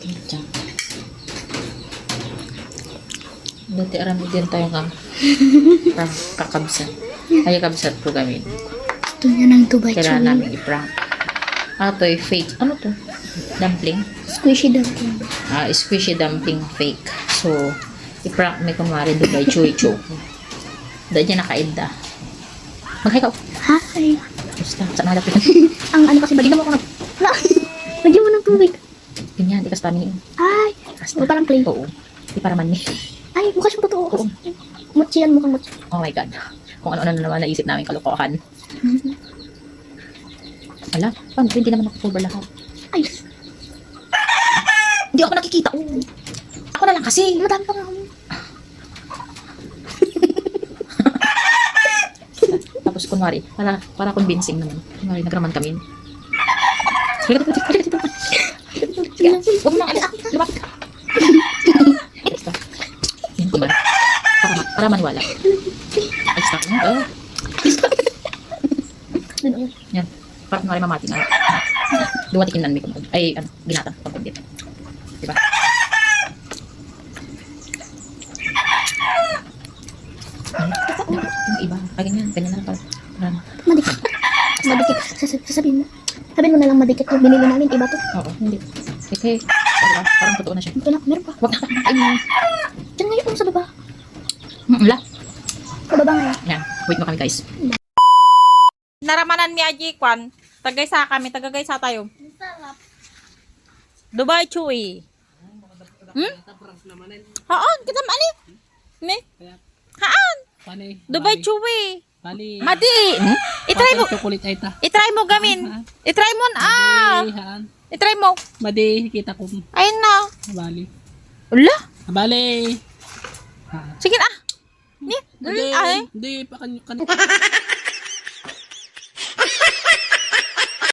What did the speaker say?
Diyan. Dati arami din tayo kang kakabsat. Ay, kabsat ko gawin. Gusto niya ng Dubai Kailangan Chewy. namin i-prank. Ito ay fake. Ano to? Dumpling? Squishy dumpling. Squishy dumpling fake. So, i-prank may kunwari Dubai Chewy Choco. Dahil niya nakainda. Mag-hi ka. Hi. Basta, saan malapit? Ang ano kasi bagay mo ako wala. Lagyan mo ng tubig. Ganyan, di ka stamin. Ay. O parang clay. Oo. Di para man ni. Ay, mukha siyang totoo. Oo. Mochi yan, mukhang mochi. Oh my God. Kung ano-ano na naman naisip namin kalokohan. Wala. Paano? Hindi naman nakakover lahat. Ay. Hindi ako nakikita. Ako na lang kasi. Madami pa nga ako. Tapos kunwari, para convincing naman. Kunwari, nagraman kami. Sige, huwag mo nang alis. Lumapit ka. Basta. Yan, kunwari. Para maniwala. Ay, stop mo. Yan. Para kunwari mamati na. Duwatikin nan may kumag. Ay, ano, ginata. Pagkundit. Diba? Yung iba. Ganyan. Ganyan na lang para. Madikit. Madikit. Sasabihin mo. Sabihin mo na lang madikit yung binili namin. Iba to. Oo, hindi. Okay. Parang totoo na siya. Ito na. Meron pa. Huwag na kakain. Diyan ngayon sa baba. Wala. Sa baba ngayon. Yan. Wait mo kami guys. Naramanan mi aji kwan. Tagay sa kami, tagay sa tayo. Dubai Chewy. Haan, kita mani. Ni. Haan. Pani. Dubai Chewy. Pani. Madi. I-try mo. Chocolate ay ta. I-try mo gamin. I-try mo Madi, haan. I-try mo. Madi, kita ko. Ayun na. Bali. Ula. Bali. Sige na. Ni. Hindi, Ay. hindi pa kanyo.